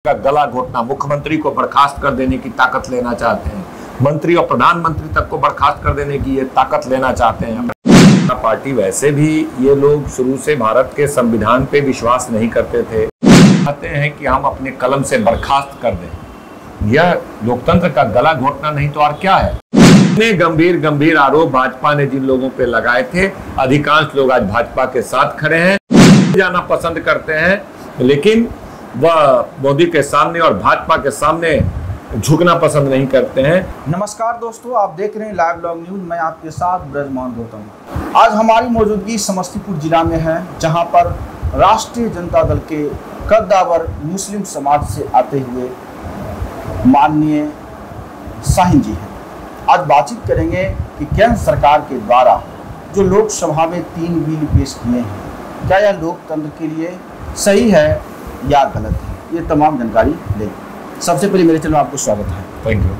का गला घोटना, मुख्यमंत्री को बर्खास्त कर देने की ताकत लेना चाहते हैं, मंत्री और प्रधानमंत्री तक को बर्खास्त कर देने की ये ताकत लेना चाहते हैं। पार्टी वैसे भी ये लोग शुरू से भारत के संविधान पे विश्वास नहीं करते थे, चाहते हैं कि हम अपने कलम से बर्खास्त कर दें। यह लोकतंत्र का गला घोटना नहीं तो और क्या है। इतने गंभीर गंभीर आरोप भाजपा ने जिन लोगों पे लगाए थे, अधिकांश लोग आज भाजपा के साथ खड़े हैं, जाना पसंद करते हैं, लेकिन वह मोदी के सामने और भाजपा के सामने झुकना पसंद नहीं करते हैं। नमस्कार दोस्तों, आप देख रहे हैं लाइव लॉग न्यूज। मैं आपके साथ ब्रजमान गौतम। आज हमारी मौजूदगी समस्तीपुर जिला में है, जहां पर राष्ट्रीय जनता दल के कद्दावर मुस्लिम समाज से आते हुए माननीय शाहीन जी हैं। आज बातचीत करेंगे कि केंद्र सरकार के द्वारा जो लोकसभा में 3 बिल पेश किए हैं, क्या यह लोकतंत्र के लिए सही है या गलत है, ये तमाम जानकारी लेंगे। सबसे पहले मेरे चैनल में आपको स्वागत है। Thank you.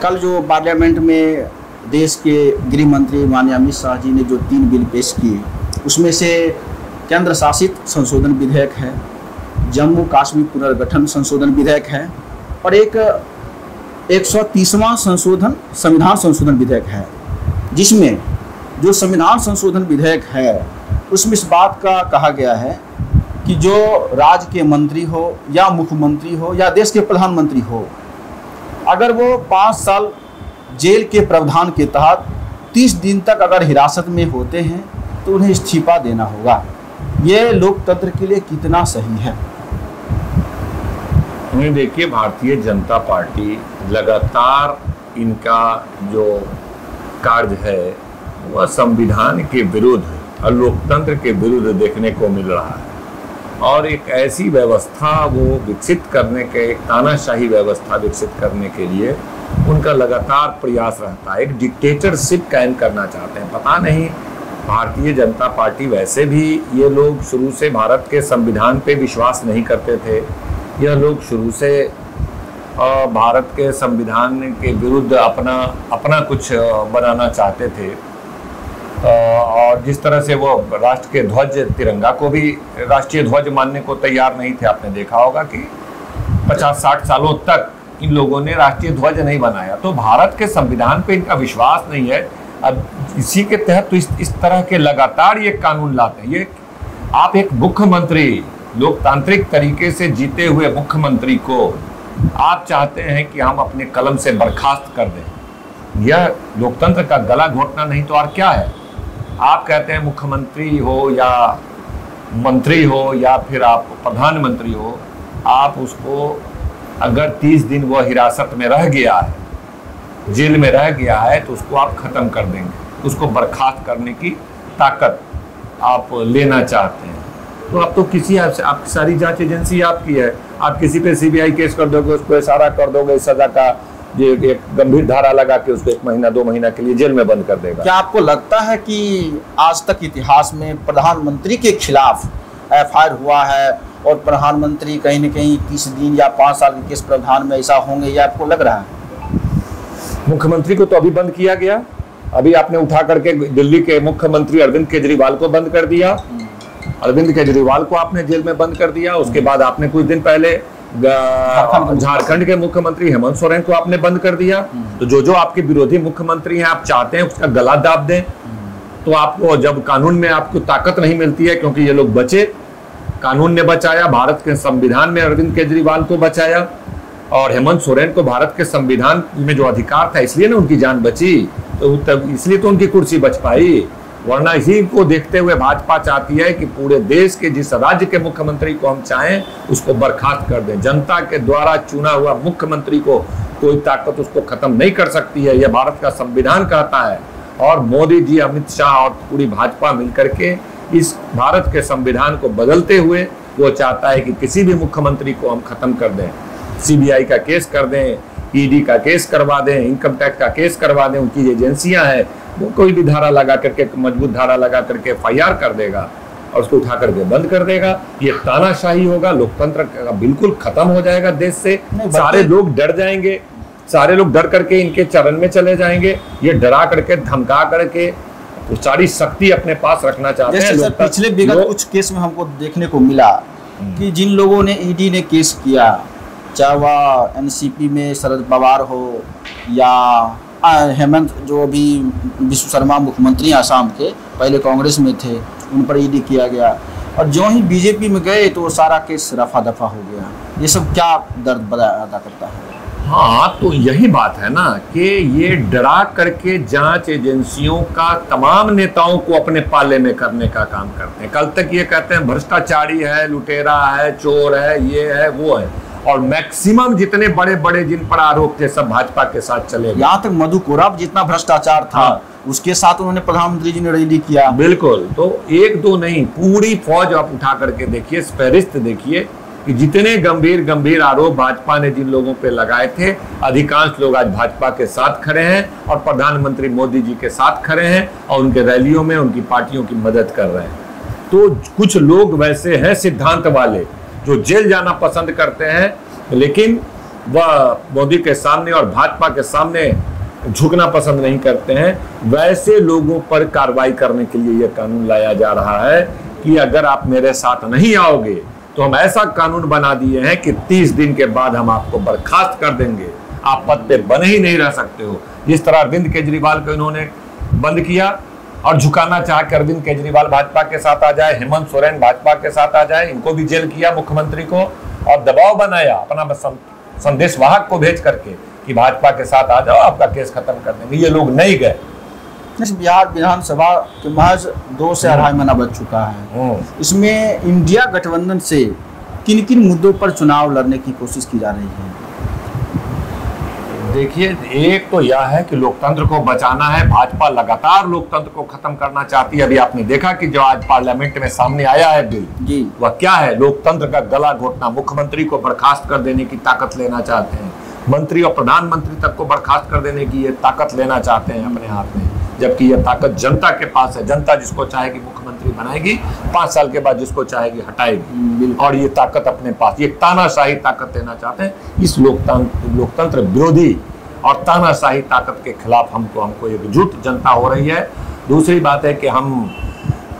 कल जो पार्लियामेंट में देश के गृह मंत्री माननीय अमित शाह जी ने जो 3 बिल पेश किए, उसमें से केंद्र शासित संशोधन विधेयक है, जम्मू कश्मीर पुनर्गठन संशोधन विधेयक है और एक 130वां संविधान संशोधन विधेयक है, जिसमें जो संविधान संशोधन विधेयक है उसमें इस बात का कहा गया है कि जो राज्य के मंत्री हो या मुख्यमंत्री हो या देश के प्रधानमंत्री हो, अगर वो 5 साल जेल के प्रावधान के तहत 30 दिन तक अगर हिरासत में होते हैं तो उन्हें इस्तीफा देना होगा। ये लोकतंत्र के लिए कितना सही है? देखिए, भारतीय जनता पार्टी लगातार इनका जो कार्य है वह संविधान के विरुद्ध और लोकतंत्र के विरुद्ध देखने को मिल रहा है, और एक ऐसी व्यवस्था वो विकसित करने के, एक तानाशाही व्यवस्था विकसित करने के लिए उनका लगातार प्रयास रहता है। एक डिक्टेटरशिप कायम करना चाहते हैं। पता नहीं, भारतीय जनता पार्टी वैसे भी ये लोग शुरू से भारत के संविधान पे विश्वास नहीं करते थे। यह लोग शुरू से भारत के संविधान के विरुद्ध अपना कुछ बनाना चाहते थे, और जिस तरह से वो राष्ट्र के ध्वज तिरंगा को भी राष्ट्रीय ध्वज मानने को तैयार नहीं थे। आपने देखा होगा कि 50-60 सालों तक इन लोगों ने राष्ट्रीय ध्वज नहीं बनाया। तो भारत के संविधान पे इनका विश्वास नहीं है। अब इसी के तहत तो इस तरह के लगातार ये कानून लाते हैं। ये आप एक मुख्यमंत्री, लोकतांत्रिक तरीके से जीते हुए मुख्यमंत्री को आप चाहते हैं कि हम अपने कलम से बर्खास्त कर दें। यह लोकतंत्र का गला घोटना नहीं तो और क्या है। आप कहते हैं मुख्यमंत्री हो या मंत्री हो या फिर आप प्रधानमंत्री हो, आप उसको अगर 30 दिन वो हिरासत में रह गया है, जेल में रह गया है, तो उसको आप ख़त्म कर देंगे। उसको बर्खास्त करने की ताकत आप लेना चाहते हैं। तो आप तो किसी आप सारी जांच एजेंसी आपकी है, आप किसी पे CBI केस कर दोगे, उसको इशारा कर दोगे, सजा का ये एक गंभीर धारा लगा के उसको 1 महीना 2 महीना के लिए जेल में बंद कर देगा। क्या आपको लगता है कि आज तक इतिहास में प्रधानमंत्री के खिलाफ FIR हुआ है और प्रधानमंत्री कहीं न कहीं 30 दिन या 5 साल के केस प्रावधान में ऐसा होंगे, या आपको लग रहा है? मुख्यमंत्री को तो अभी बंद किया गया। अभी आपने उठा करके दिल्ली के मुख्यमंत्री अरविंद केजरीवाल को बंद कर दिया। अरविंद केजरीवाल को आपने जेल में बंद कर दिया। उसके बाद आपने कुछ दिन पहले झारखंड के मुख्यमंत्री हेमंत सोरेन को आपने बंद कर दिया। तो जो आपके विरोधी मुख्यमंत्री हैं, आप चाहते हैं उसका गला दाब दें। तो आपको जब कानून में आपको ताकत नहीं मिलती है, क्योंकि ये लोग बचे, कानून ने बचाया, भारत के संविधान में अरविंद केजरीवाल को बचाया और हेमंत सोरेन को भारत के संविधान में जो अधिकार था इसलिए ना उनकी जान बची, तो तब इसलिए तो उनकी कुर्सी बच पाई। वरना इसी को देखते हुए भाजपा चाहती है कि पूरे देश के जिस राज्य के मुख्यमंत्री को हम चाहें उसको बर्खास्त कर दें। जनता के द्वारा चुना हुआ मुख्यमंत्री को कोई ताकत उसको खत्म नहीं कर सकती है, यह भारत का संविधान कहता है। और मोदी जी, अमित शाह और पूरी भाजपा मिलकर के इस भारत के संविधान को बदलते हुए वो चाहता है कि किसी भी मुख्यमंत्री को हम खत्म कर दें, CBI का केस कर दें, ED का केस करवा दें, इनकम टैक्स का केस करवा दें। उनकी एजेंसियां हैं, वो कोई भी धारा लगा करके, मजबूत धारा लगा करके FIR कर देगा और उसको उठा करके बंद कर देगा। ये तानाशाही होगा, लोकतंत्र का बिल्कुल खत्म हो जाएगा देश से। सारे लोग डर जाएंगे, सारे लोग डर करके इनके चरण में चले जाएंगे। ये डरा करके, धमका करके सारी शक्ति अपने पास रखना चाहते हैं। पिछले विगत कुछ केस में हमको देखने को मिला कि जिन लोगों ने ईडी ने केस किया, चाहे वह एनसीपी में शरद पवार हो या हेमंत जो अभी विश्व शर्मा मुख्यमंत्री आसाम के, पहले कांग्रेस में थे, उन पर ईडी किया गया, और जो ही बीजेपी में गए तो सारा केस रफा दफा हो गया। ये सब क्या दर्द अदा करता है? हाँ, तो यही बात है ना कि ये डरा करके जांच एजेंसियों का तमाम नेताओं को अपने पाले में करने का काम करते हैं। कल तक ये कहते हैं भ्रष्टाचारी है, लुटेरा है, चोर है, ये है, वो है, और मैक्सिमम जितने बड़े बड़े जिन पर आरोप थे सब भाजपा के साथ चले गए। यहाँ तक मधु कोराप जितना भ्रष्टाचार था, हाँ, उसके साथ उन्होंने प्रधानमंत्री जी ने रैली किया। बिल्कुल, तो एक दो नहीं, पूरी फौज आप उठा करके देखिए, फहरिस्त देखिए कि जितने गंभीर गंभीर आरोप भाजपा ने जिन लोगों पे लगाए थे, अधिकांश लोग आज भाजपा के साथ खड़े हैं और प्रधानमंत्री मोदी जी के साथ खड़े हैं और उनके रैलियों में उनकी पार्टियों की मदद कर रहे हैं। तो कुछ लोग वैसे हैं सिद्धांत वाले जो जेल जाना पसंद करते हैं, लेकिन वह मोदी के सामने और भाजपा के सामने झुकना पसंद नहीं करते हैं। वैसे लोगों पर कार्रवाई करने के लिए यह कानून लाया जा रहा है कि अगर आप मेरे साथ नहीं आओगे तो हम ऐसा कानून बना दिए हैं कि 30 दिन के बाद हम आपको बर्खास्त कर देंगे, आप पद पे बने ही नहीं रह सकते हो। जिस तरह अरविंद केजरीवाल को इन्होंने बंद किया और झुकाना चाह के अरविंद केजरीवाल भाजपा के साथ आ जाए, हेमंत सोरेन भाजपा के साथ आ जाए, इनको भी जेल किया मुख्यमंत्री को, और दबाव बनाया अपना संदेश वाहक को भेज करके कि भाजपा के साथ आ जाओ, आपका केस खत्म कर देंगे। ये लोग नहीं गए। बिहार विधानसभा के महज 2 से 2.5 महीना बच चुका है। इसमें इंडिया गठबंधन से किन किन मुद्दों पर चुनाव लड़ने की कोशिश की जा रही है? देखिए, एक तो यह है कि लोकतंत्र को बचाना है। भाजपा लगातार लोकतंत्र को खत्म करना चाहती है। अभी आपने देखा कि जो आज पार्लियामेंट में सामने आया है बिल जी, वह क्या है? लोकतंत्र का गला घोटना। मुख्यमंत्री को बर्खास्त कर देने की ताकत लेना चाहते हैं, मंत्री और प्रधानमंत्री तक को बर्खास्त कर देने की ये ताकत लेना चाहते हैं अपने हाथ में, जबकि यह ताकत जनता के पास है। जनता जिसको चाहेगी मुख्यमंत्री बनाएगी, 5 साल के बाद जिसको चाहेगी हटाएगी, और ये ताकत अपने पास, ये तानाशाही ताकत देना चाहते हैं। इस लोकतंत्र विरोधी और तानाशाही ताकत के खिलाफ हमको एकजुट जनता हो रही है। दूसरी बात है कि हम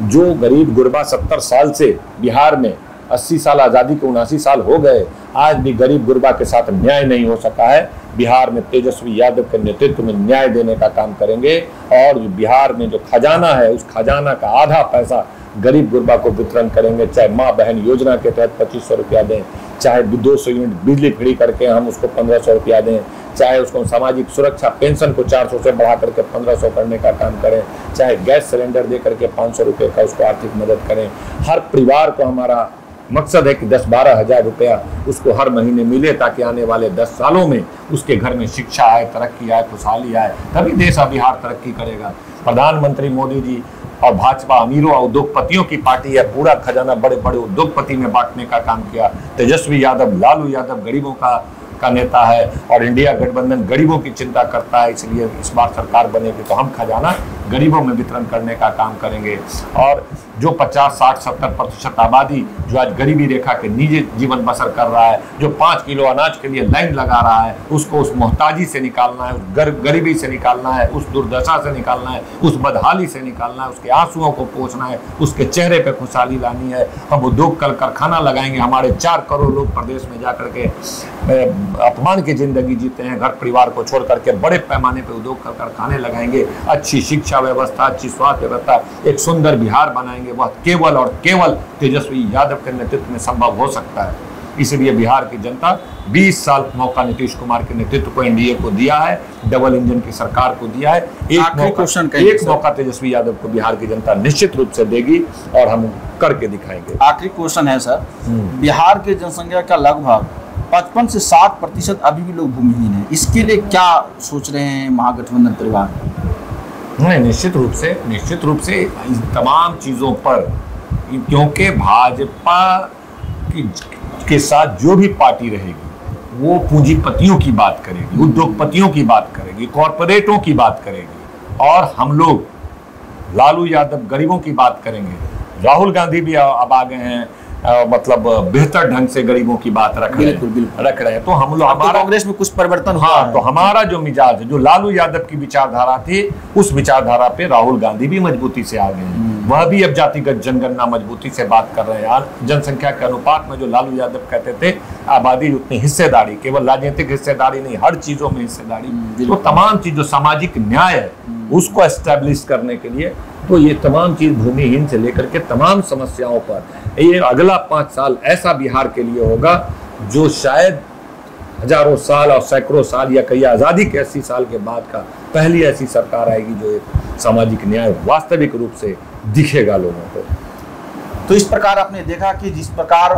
जो गरीब गुरबा 70 साल से बिहार में, 80 साल आज़ादी के 79 साल हो गए, आज भी गरीब गुरबा के साथ न्याय नहीं हो सका है। बिहार में तेजस्वी यादव के नेतृत्व में न्याय देने का काम करेंगे, और बिहार में जो खजाना है उस खजाना का आधा पैसा गरीब गुरबा को वितरण करेंगे। चाहे माँ बहन योजना के तहत 2500 रुपया दें, चाहे 200 यूनिट बिजली फ्री करके हम उसको 1500 रुपया दें, चाहे उसको सामाजिक सुरक्षा पेंशन को 400 से बढ़ा करके 1500 करने का काम करें, चाहे गैस सिलेंडर दे करके 500 रुपये का उसको आर्थिक मदद करें। हर परिवार को हमारा मकसद है कि 10-12 हज़ार रुपया उसको हर महीने मिले, ताकि आने वाले 10 सालों में उसके घर में शिक्षा आए, तरक्की आए, खुशहाली आए, तभी देश और बिहार तरक्की करेगा। प्रधानमंत्री मोदी जी और भाजपा अमीरों और उद्योगपतियों की पार्टी है। पूरा खजाना बड़े बड़े उद्योगपति में बांटने का काम किया। तेजस्वी यादव, लालू यादव गरीबों का नेता है, और इंडिया गठबंधन गरीबों की चिंता करता है। इसलिए इस बार सरकार बनेगी तो हम खजाना गरीबों में वितरण करने का काम करेंगे। और जो 50, 60, 70% आबादी जो आज गरीबी रेखा के नीचे जीवन बसर कर रहा है, जो 5 किलो अनाज के लिए लाइन लगा रहा है, उसको उस मोहताजी से निकालना है, उस गरीबी से निकालना है, उस दुर्दशा से निकालना है, उस बदहाली से निकालना है, उसके आंसुओं को पोंछना है, उसके चेहरे पे खुशहाली लानी है। हम उद्योग कल कारखाना लगाएंगे। हमारे 4 करोड़ लोग प्रदेश में जा करके अपमान की जिंदगी जीते हैं, घर परिवार को छोड़ करके बड़े पैमाने पे उद्योग कल कारखाने लगाएंगे। अच्छी शिक्षा व्यवस्था, अच्छी स्वास्थ्य व्यवस्था, एक सुंदर बिहार बनाएंगे। वह केवल और केवल तेजस्वी यादव के नेतृत्व में संभव हो सकता है। इसलिए बिहार की जनता 20 साल मौका नीतीश कुमार के नेतृत्व को, एनडीए को दिया है, डबल इंजन की सरकार को दिया है। एक मौका तेजस्वी यादव को बिहार की जनता निश्चित रूप से देगी, और हम करके दिखाएंगे। आखिरी क्वेश्चन है सर, बिहार की जनसंख्या का लगभग 55 से 60% अभी भी लोग भूमिहीन है। इसके लिए क्या सोच रहे हैं महागठबंधन परिवार? नहीं, निश्चित रूप से इन तमाम चीज़ों पर, क्योंकि भाजपा के साथ जो भी पार्टी रहेगी वो पूंजीपतियों की बात करेगी, उद्योगपतियों की बात करेगी, कॉरपोरेटों की बात करेगी, और हम लोग लालू यादव गरीबों की बात करेंगे। राहुल गांधी भी अब आ गए हैं, मतलब बेहतर ढंग से गरीबों की बात रख रहे हैं। तो हम लोग, हमारा कांग्रेस में कुछ परिवर्तन हुआ है। तो हमारा जो मिजाज है, जो लालू यादव की विचारधारा थी, उस विचारधारा पे राहुल गांधी भी मजबूती से आ गए हैं। वह भी अब जातिगत जनगणना मजबूती से बात कर रहे हैं। जनसंख्या के अनुपात में जो लालू यादव कहते थे आबादी उतनी हिस्सेदारी, केवल राजनीतिक हिस्सेदारी नहीं, हर चीजों में हिस्सेदारी, तो तमाम चीज जो सामाजिक न्याय है उसको एस्टेब्लिश करने के लिए, तो ये तमाम चीज भूमिहीन से लेकर के तमाम समस्याओं पर ये अगला 5 साल ऐसा बिहार के लिए होगा जो शायद हजारों साल और सैकड़ों साल या कई आज़ादी के 80 साल के बाद का पहली ऐसी सरकार आएगी जो एक सामाजिक न्याय वास्तविक रूप से दिखेगा लोगों को। तो इस प्रकार आपने देखा कि जिस प्रकार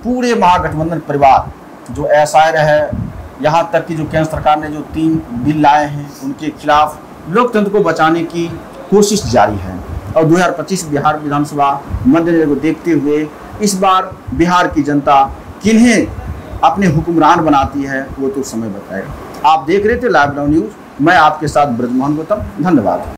पूरे महागठबंधन परिवार जो एसआईआर है, यहाँ तक कि जो केंद्र सरकार ने जो 3 बिल लाए हैं उनके खिलाफ लोकतंत्र को बचाने की कोशिश जारी है। और 2025 बिहार विधानसभा मद्देनजर को देखते हुए इस बार बिहार की जनता किन्हें अपने हुक्मरान बनाती है वो तो समय बताएगा। आप देख रहे थे लाइव नाउ न्यूज़, मैं आपके साथ ब्रजमोहन गौतम, धन्यवाद।